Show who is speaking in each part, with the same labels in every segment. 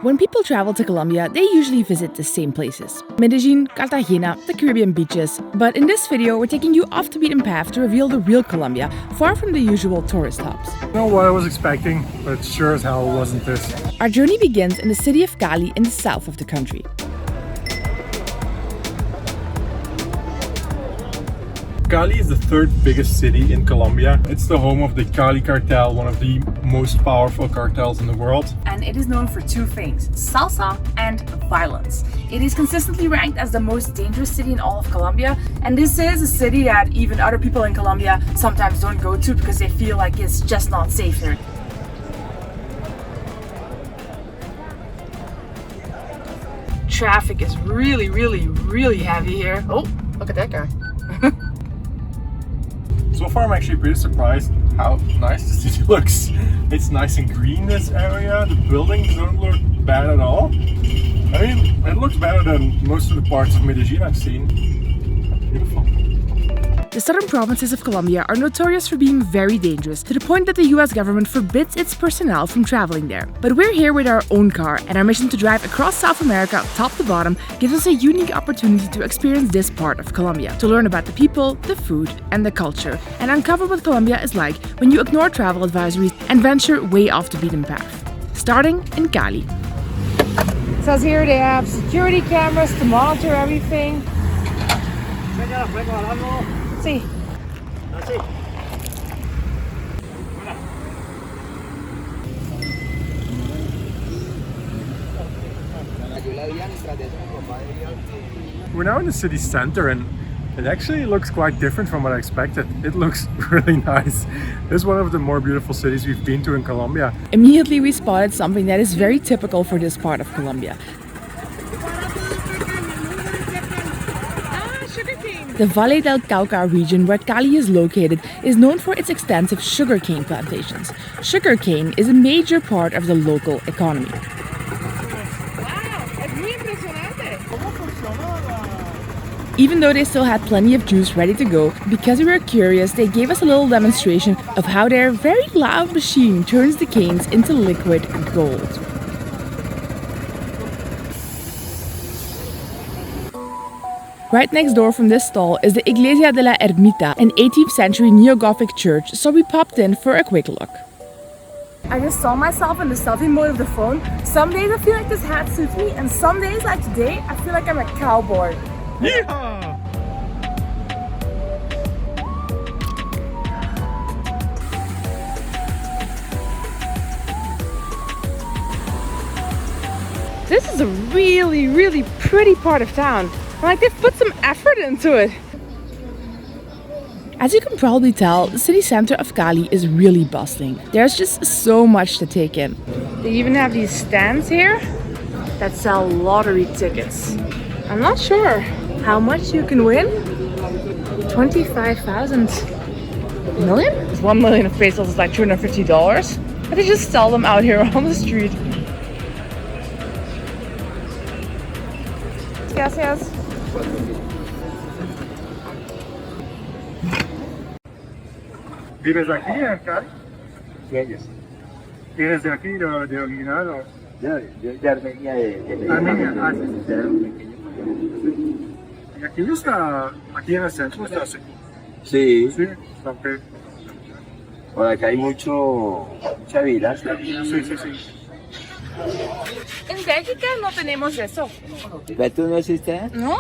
Speaker 1: When people travel to Colombia, they usually visit the same places: Medellin, Cartagena, the Caribbean beaches. But in this video, we're taking you off the beaten path to reveal the real Colombia, far from the usual tourist hubs.
Speaker 2: I don't know what I was expecting, but sure as hell wasn't this.
Speaker 1: Our journey begins in the city of Cali in the south of the country.
Speaker 2: Cali is the third biggest city in Colombia. It's the home of the Cali cartel, one of the most powerful cartels in the world.
Speaker 3: And it is known for two things: salsa and violence. It is consistently ranked as the most dangerous city in all of Colombia, and this is a city that even other people in Colombia sometimes don't go to because they feel like it's just not safe there. Traffic is really heavy here. Oh, look at that guy.
Speaker 2: So far I'm actually pretty surprised how nice the city looks. It's nice and green, this area. The buildings don't look bad at all. I mean, it looks better than most of the parts of Medellin I've seen. Beautiful.
Speaker 1: The southern provinces of Colombia are notorious for being very dangerous, to the point that the US government forbids its personnel from traveling there. But we're here with our own car, and our mission to drive across South America top to bottom gives us a unique opportunity to experience this part of Colombia, to learn about the people, the food, and the culture, and uncover what Colombia is like when you ignore travel advisories and venture way off the beaten path. Starting in Cali.
Speaker 3: It says here they have security cameras to monitor everything. Sí.
Speaker 2: We're now in the city center and it actually looks quite different from what I expected. It looks really nice. It's one of the more beautiful cities we've been to in Colombia.
Speaker 1: Immediately we spotted something that is very typical for this part of Colombia. The Valle del Cauca region, where Cali is located, is known for its extensive sugarcane plantations. Sugarcane is a major part of the local economy. Even though they still had plenty of juice ready to go, because we were curious, they gave us a little demonstration of how their very loud machine turns the canes into liquid gold. Right next door from this stall is the Iglesia de la Ermita, an 18th century neo-Gothic church, so we popped in for a quick look.
Speaker 3: I just saw myself in the selfie mode of the phone. Some days I feel like this hat suits me, and some days, like today, I feel like I'm a cowboy.
Speaker 2: Yeehaw!
Speaker 3: This is a really pretty part of town. Like, they've put some effort into it.
Speaker 1: As you can probably tell, the city center of Cali is really bustling. There's just so much to take in.
Speaker 3: They even have these stands here that sell lottery tickets. I'm not sure how much you can win. 25,000 million? 1 million of pesos is like $250. But they just sell them out here on the street. Gracias.
Speaker 2: ¿Vives aquí en Cali? Sí. ¿Tienes de aquí, de original o?
Speaker 4: No, yo de Armenia,
Speaker 2: Armenia, ¿Y aquí está, aquí en el centro está así?
Speaker 4: Sí,
Speaker 2: Sí, está ok.
Speaker 4: por acá hay mucha vida.
Speaker 2: Sí.
Speaker 3: En Bélgica no tenemos eso.
Speaker 4: ¿Betún no existe?
Speaker 3: No.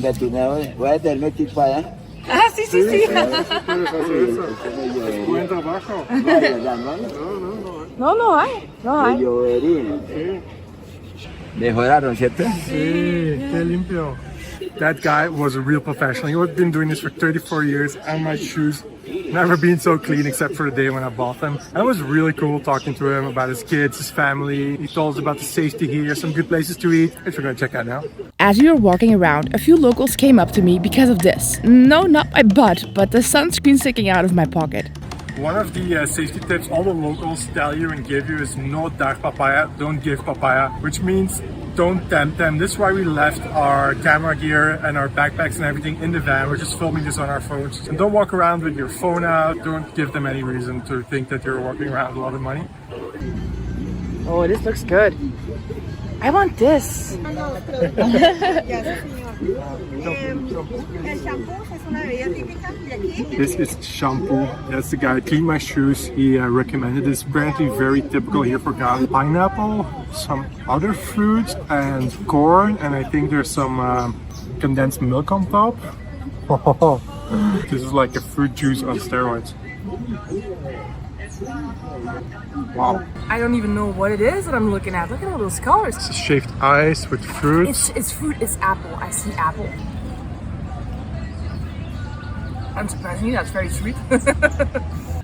Speaker 4: Betún, voy a tenerme que ir para allá.
Speaker 3: Ah, sí.
Speaker 2: Puedes hacer eso. Buen trabajo.
Speaker 3: No hay.
Speaker 4: Llovería.
Speaker 2: Sí.
Speaker 4: Mejoraron, ¿cierto?
Speaker 2: Sí, qué limpio. That guy was a real professional. He had been doing this for 34 years, and my shoes never been so clean except for the day when I bought them. And it was really cool talking to him about his kids, his family. He told us about the safety here, some good places to eat, which we're gonna check out now.
Speaker 1: As we were walking around, a few locals came up to me because of this. No, not my butt, but the sunscreen sticking out of my pocket.
Speaker 2: One of the safety tips all the locals tell you and give you is no dar papaya, don't give papaya, which means don't tempt them. This is why we left our camera gear and our backpacks and everything in the van. We're just filming this on our phones. And don't walk around with your phone out. Don't give them any reason to think that you're walking around with a lot of money.
Speaker 3: Oh, this looks good. I want this.
Speaker 2: This is shampoo. That's the guy who cleaned my shoes. He recommended this. Apparently very typical here for Cali. Pineapple, some other fruit, and corn, and I think there's some condensed milk on top. This is like a fruit juice on steroids. Wow.
Speaker 3: I don't even know what it is that I'm looking at. Look at all those colors.
Speaker 2: It's shaved ice with fruit.
Speaker 3: It's fruit, it's apple. I see apple. Unsurprisingly, that's very sweet.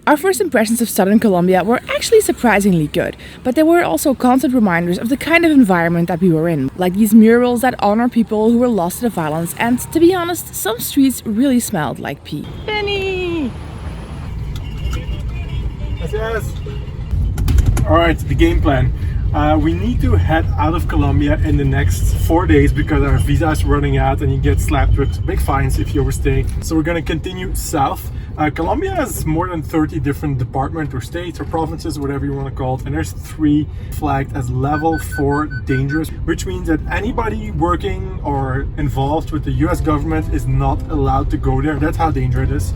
Speaker 1: Our first impressions of southern Colombia were actually surprisingly good, but there were also constant reminders of the kind of environment that we were in, like these murals that honor people who were lost to the violence, and to be honest, some streets really smelled like pee.
Speaker 3: Benny!
Speaker 2: Yes. Alright, the game plan. We need to head out of Colombia in the next 4 days because our visa is running out and you get slapped with big fines if you overstay. So we're going to continue south. Colombia has more than 30 different departments or states or provinces, whatever you want to call it, and there's 3 flagged as level 4 dangerous, which means that anybody working or involved with the US government is not allowed to go there. That's how dangerous it is.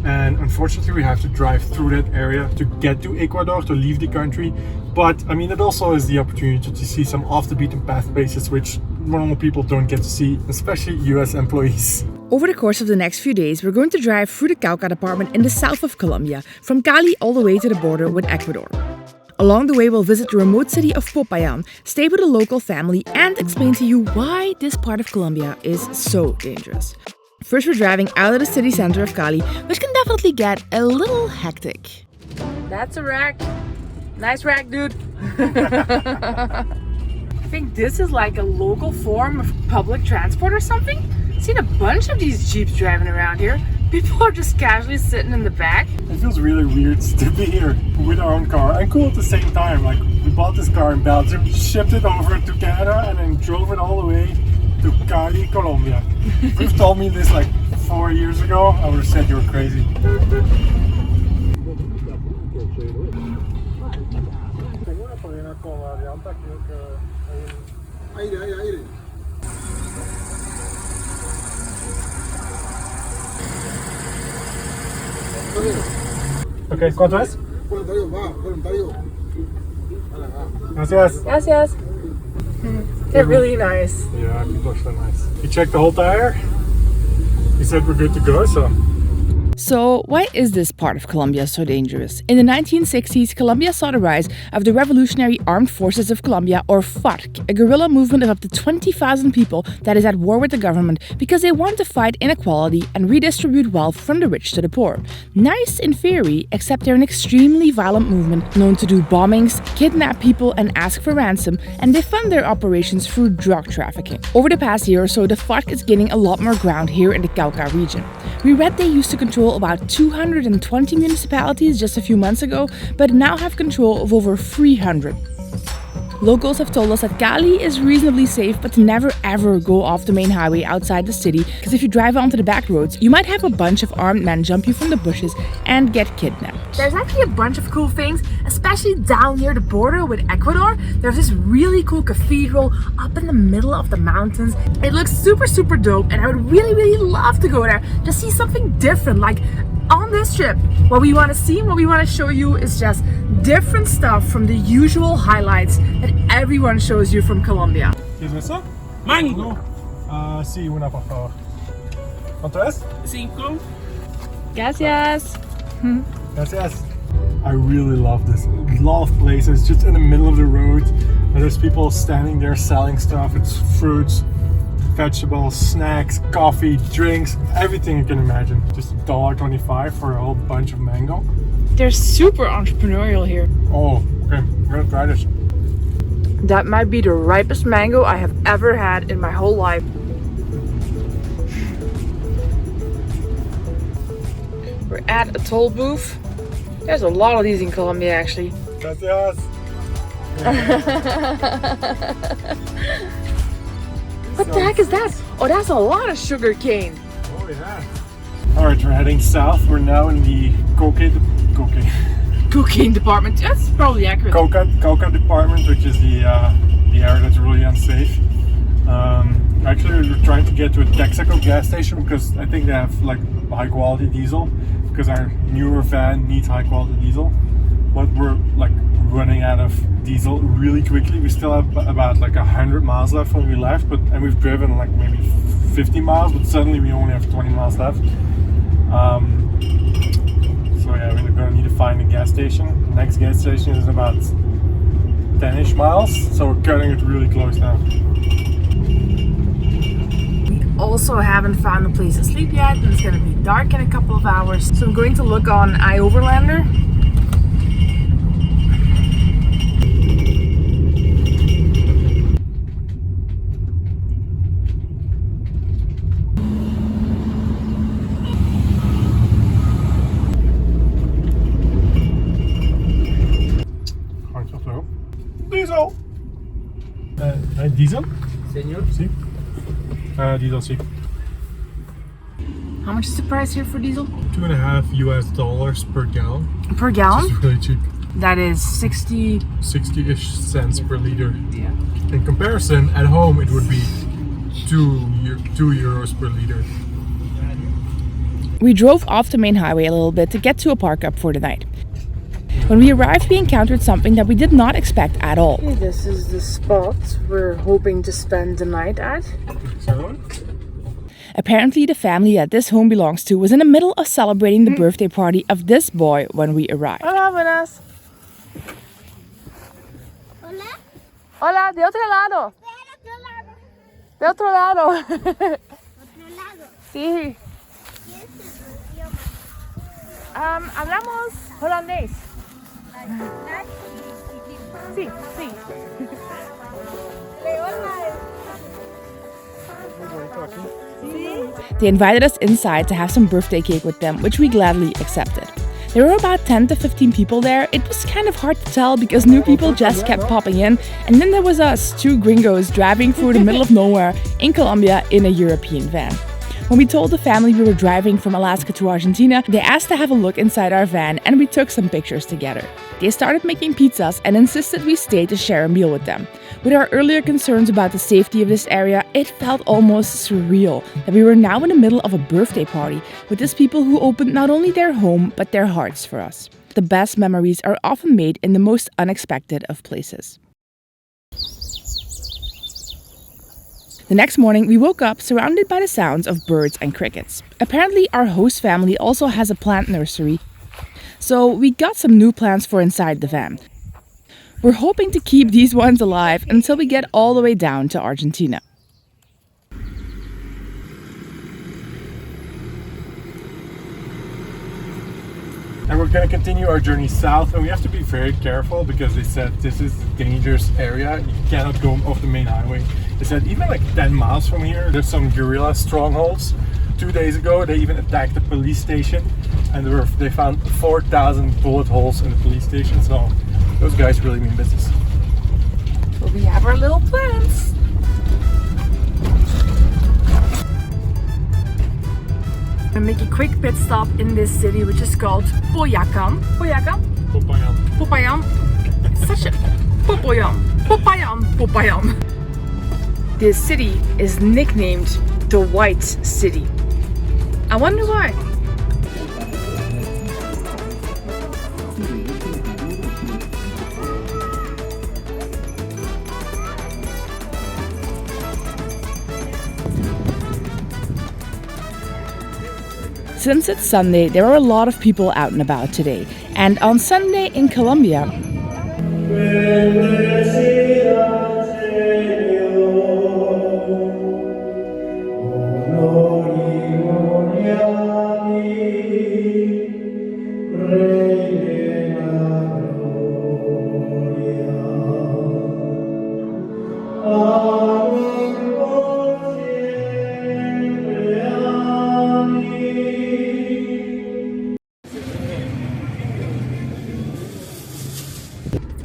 Speaker 2: And unfortunately we have to drive through that area to get to Ecuador, to leave the country. But I mean, it also is the opportunity to see some off the beaten path places which normal people don't get to see, especially US employees.
Speaker 1: Over the course of the next few days, we're going to drive through the Cauca department in the south of Colombia, from Cali all the way to the border with Ecuador. Along the way, we'll visit the remote city of Popayan, stay with a local family, and explain to you why this part of Colombia is so dangerous. First, we're driving out of the city center of Cali, which can definitely get a little hectic.
Speaker 3: That's a rack. Nice rack, dude. I think this is like a local form of public transport or something. I've seen a bunch of these Jeeps driving around here. People are just casually sitting in the back.
Speaker 2: It feels really weird to be here with our own car and cool at the same time. Like, we bought this car in Belgium, shipped it over to Canada, and then drove it all the way to Cali, Colombia. If you've told me this like 4 years ago, I would have said you were crazy. Okay, ¿cuánto es? Gracias.
Speaker 3: Yes. They're really nice.
Speaker 2: Yeah, people are so nice. He checked the whole tire. He said we're good to go, so.
Speaker 1: So, why is this part of Colombia so dangerous? In the 1960s, Colombia saw the rise of the Revolutionary Armed Forces of Colombia, or FARC, a guerrilla movement of up to 20,000 people that is at war with the government because they want to fight inequality and redistribute wealth from the rich to the poor. Nice in theory, except they're an extremely violent movement known to do bombings, kidnap people and ask for ransom, and they fund their operations through drug trafficking. Over the past year or so, the FARC is gaining a lot more ground here in the Cauca region. We read they used to control about 220 municipalities just a few months ago, but now have control of over 300. Locals have told us that Cali is reasonably safe, but to never ever go off the main highway outside the city, because if you drive onto the back roads, you might have a bunch of armed men jump you from the bushes and get kidnapped.
Speaker 3: There's actually a bunch of cool things, especially down near the border with Ecuador. There's this really cool cathedral up in the middle of the mountains. It looks super dope, and I would really love to go there to see something different. Like on this trip, what we want to see, what we want to show you is just different stuff from the usual highlights that everyone shows you from Colombia.
Speaker 2: ¿Quieres eso? Mango. Sí, una por favor. ¿Cuánto es?
Speaker 3: 5. Gracias.
Speaker 2: Gracias. I really love this. A lot of places just in the middle of the road, and there's people standing there selling stuff. It's fruits, vegetables, snacks, coffee, drinks, everything you can imagine. Just $1.25 for a whole bunch of mango.
Speaker 3: They're super entrepreneurial here.
Speaker 2: Oh, okay. I'm gonna try this.
Speaker 3: That might be the ripest mango I have ever had in my whole life. We're at a toll booth. There's a lot of these in Colombia actually.
Speaker 2: Gracias.
Speaker 3: What the heck is that? Oh, that's a lot of sugar cane.
Speaker 2: Oh yeah. Alright, we're heading south. We're now in the
Speaker 3: cocaine department. That's probably accurate.
Speaker 2: Coca department, which is the area that's really unsafe. Actually, we're trying to get to a Texaco gas station because I think they have like high quality diesel. Because our newer van needs high quality diesel, but we're like running out of diesel really quickly. We still have about like 100 miles left when we left, and we've driven like maybe 50 miles, but suddenly we only have 20 miles left. So yeah, we're gonna need to find a gas station. The next gas station is about 10-ish miles, so we're cutting it really close now.
Speaker 3: Also haven't found a place to sleep yet, and it's gonna be dark in a couple of hours. So I'm going to look on iOverlander.
Speaker 2: Diesel! Diesel?
Speaker 4: Señor.
Speaker 2: Sí. Diesel, sí.
Speaker 3: How much is the price here for diesel?
Speaker 2: $2.50 per gallon.
Speaker 3: Per gallon?
Speaker 2: It's really cheap.
Speaker 3: That is
Speaker 2: 60-ish cents per liter.
Speaker 3: Yeah.
Speaker 2: In comparison, at home it would be 2 euros per liter.
Speaker 1: We drove off the main highway a little bit to get to a park up for the night. When we arrived, we encountered something that we did not expect at all.
Speaker 3: Okay, this is the spot we're hoping to spend the night at.
Speaker 1: Apparently, the family that this home belongs to was in the middle of celebrating the birthday party of this boy when we arrived.
Speaker 3: Hola, buenas.
Speaker 5: Hola.
Speaker 3: Hola, de otro lado.
Speaker 5: De otro lado.
Speaker 3: De otro lado.
Speaker 5: Otro lado.
Speaker 3: Sí.
Speaker 5: ¿Qué es el idioma?
Speaker 3: Hablamos holandés. Sí, sí.
Speaker 1: They invited us inside to have some birthday cake with them, which we gladly accepted. There were about 10 to 15 people there. It was kind of hard to tell because new people just kept popping in, and then there was us, two gringos, driving through the middle of nowhere in Colombia in a European van. When we told the family we were driving from Alaska to Argentina, they asked to have a look inside our van, and we took some pictures together. They started making pizzas and insisted we stay to share a meal with them. With our earlier concerns about the safety of this area, it felt almost surreal that we were now in the middle of a birthday party with these people who opened not only their home but their hearts for us. The best memories are often made in the most unexpected of places. The next morning, we woke up surrounded by the sounds of birds and crickets. Apparently, our host family also has a plant nursery, so we got some new plants for inside the van. We're hoping to keep these ones alive until we get all the way down to Argentina.
Speaker 2: And we're going to continue our journey south, and we have to be very careful because they said this is a dangerous area. You cannot go off the main highway. They said even like 10 miles from here, there's some guerrilla strongholds. 2 days ago, they even attacked the police station, and they found 4,000 bullet holes in the police station. So those guys really mean business.
Speaker 3: But we have our little plans. I'm gonna make a quick pit stop in this city, which is called Popayan. Popayan?
Speaker 2: Popayan.
Speaker 3: Popayan. It's such a... Popayan. Popayan. Popayan. This city is nicknamed the White City. I wonder why.
Speaker 1: Since it's Sunday, there are a lot of people out and about today. And on Sunday in Colombia,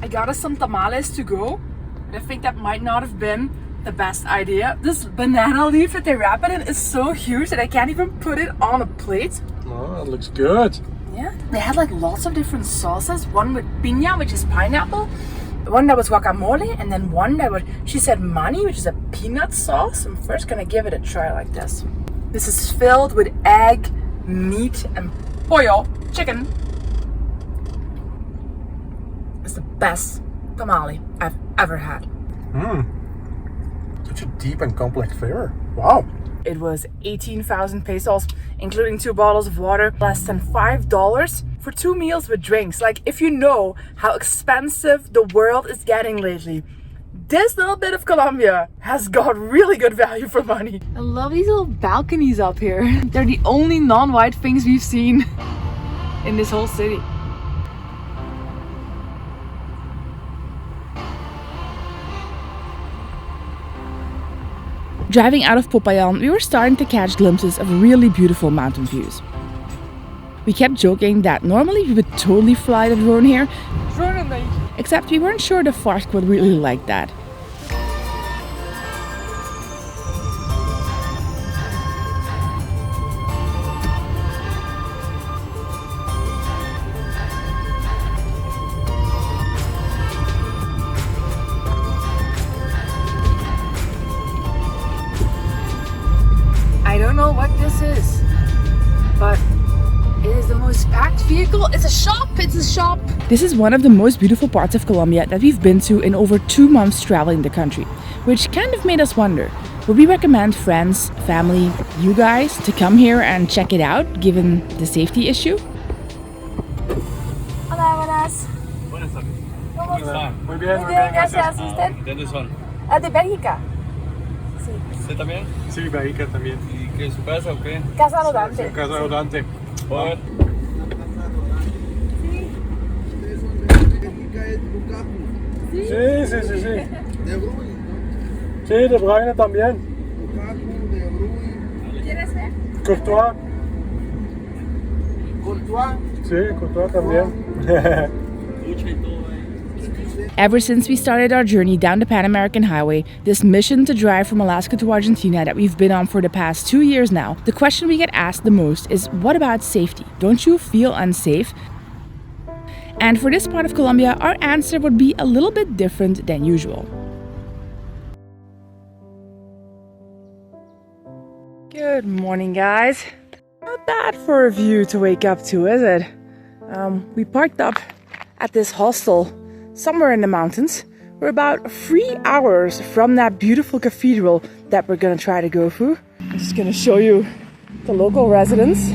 Speaker 3: I got us some tamales to go, but I think that might not have been the best idea. This banana leaf that they wrap it in is so huge that I can't even put it on a plate.
Speaker 2: Oh, it looks good.
Speaker 3: California. They had like lots of different sauces. One with piña, which is pineapple. One that was guacamole, and then one that she said mani, which is a peanut sauce. I'm first gonna give it a try like this. This is filled with egg, meat, and pollo, chicken. It's the best tamale I've ever had.
Speaker 2: Such a deep and complex flavor. Wow.
Speaker 3: It was 18,000 pesos, including 2 bottles of water, less than $5 for 2 meals with drinks. Like, if you know how expensive the world is getting lately, this little bit of Colombia has got really good value for money. I love these little balconies up here. They're the only non-white things we've seen in this whole city.
Speaker 1: Driving out of Popayan, we were starting to catch glimpses of really beautiful mountain views. We kept joking that normally we would totally fly the drone here, except we weren't sure the FARC would really like that.
Speaker 3: I don't know what this is, but it is the most packed vehicle. It's a shop.
Speaker 1: This is one of the most beautiful parts of Colombia that we've been to in over 2 months traveling the country, which kind of made us wonder, would we recommend friends, family, you guys to come here and check it out given the safety issue?
Speaker 5: Hola, buenas.
Speaker 6: Buenas tardes.
Speaker 5: ¿Cómo
Speaker 6: está?
Speaker 2: Muy bien,
Speaker 5: Muy bien, gracias. ¿Usted?
Speaker 6: ¿De dónde son?
Speaker 5: De Bélgica. Sí.
Speaker 6: ¿Usted también?
Speaker 2: Sí, Bahía también.
Speaker 6: ¿Y qué es su casa o qué?
Speaker 5: Casa Rodante.
Speaker 2: Casa Rodante.
Speaker 6: A ver.
Speaker 2: Sí. Sí, de Bruyne también.
Speaker 5: ¿Quieres ver?
Speaker 2: Courtois. Sí, Courtois también.
Speaker 1: Ever since we started our journey down the Pan American Highway, this mission to drive from Alaska to Argentina that we've been on for the past 2 years now, the question we get asked the most is, what about safety? Don't you feel unsafe? And for this part of Colombia, our answer would be a little bit different than usual. Good morning, guys. Not bad for a view to wake up to, is it? We parked up at this hostel somewhere in the mountains. We're about 3 hours from that beautiful cathedral that we're gonna try to go through. I'm just gonna show you the local residents.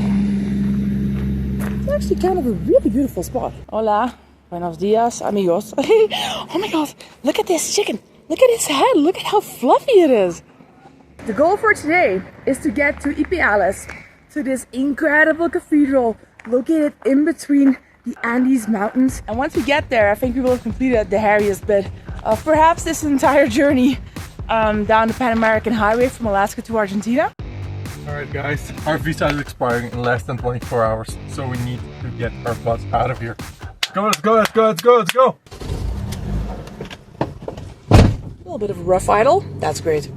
Speaker 1: It's actually kind of a really beautiful spot. Hola, buenos dias, amigos. Oh my god, look at this chicken. Look at its head, look at how fluffy it is. The goal for today is to get to Ipiales, to this incredible cathedral located in between the Andes Mountains. And once we get there, I think we will have completed the hairiest bit of perhaps this entire journey down the Pan American Highway from Alaska to Argentina.
Speaker 2: Alright guys, our visa is expiring in less than 24 hours, so we need to get our butts out of here. Let's go!
Speaker 1: A little bit of a rough idle, that's great.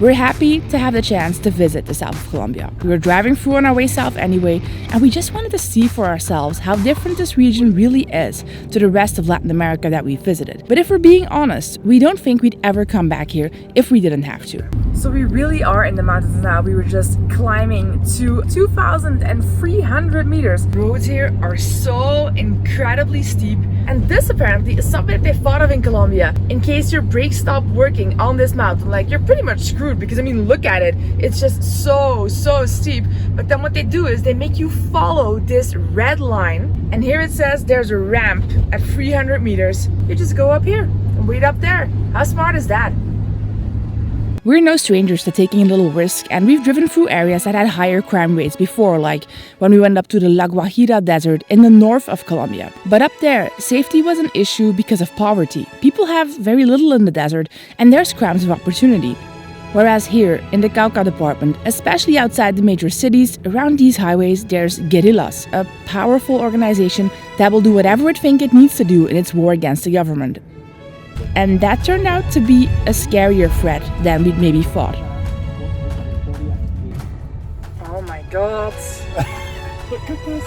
Speaker 1: We're happy to have the chance to visit the south of Colombia. We were driving through on our way south anyway, and we just wanted to see for ourselves how different this region really is to the rest of Latin America that we visited. But if we're being honest, we don't think we'd ever come back here if we didn't have to.
Speaker 3: So we really are in the mountains now. We were just climbing to 2,300 meters. Roads here are so incredibly steep. And this apparently is something that they thought of in Colombia. In case your brakes stop working on this mountain, like you're pretty much screwed because I mean, look at it. It's just so steep. But then what they do is they make you follow this red line. And here it says there's a ramp at 300 meters. You just go up here and wait up there. How smart is that?
Speaker 1: We're no strangers to taking a little risk, and we've driven through areas that had higher crime rates before, like when we went up to the La Guajira desert in the north of Colombia. But up there, safety was an issue because of poverty. People have very little in the desert, and there's crimes of opportunity. Whereas here, in the Cauca department, especially outside the major cities, around these highways, there's guerrillas, a powerful organization that will do whatever it thinks it needs to do in its war against the government. And that turned out to be a scarier threat than we'd maybe thought.
Speaker 3: Oh my god.
Speaker 1: Look at this.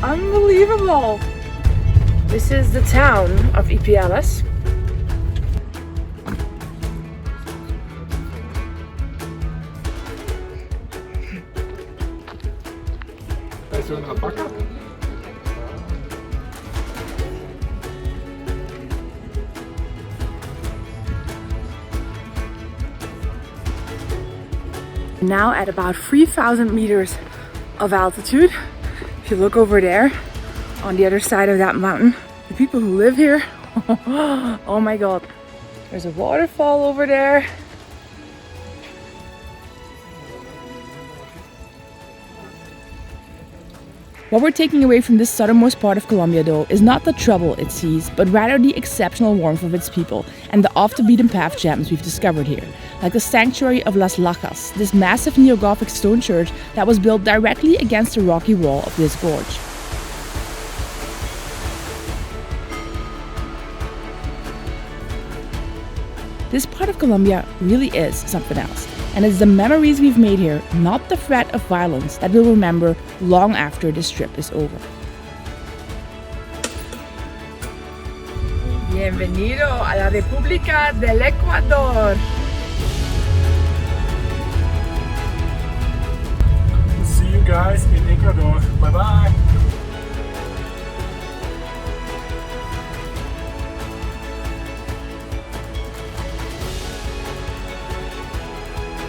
Speaker 3: Unbelievable! This is the town of Ipiales.
Speaker 2: Eso es una paca.
Speaker 1: Now at about 3,000 meters of altitude. If you look over there on the other side of that mountain, the people who live here, oh my god. There's a waterfall over there. What we're taking away from this southernmost part of Colombia, though, is not the trouble it sees, but rather the exceptional warmth of its people and the off-the-beaten-path gems we've discovered here, like the Sanctuary of Las Lajas, this massive neo-Gothic stone church that was built directly against the rocky wall of this gorge. This part of Colombia really is something else. And it's the memories we've made here, not the threat of violence, that we'll remember long after this trip is over. Bienvenido a la República del Ecuador.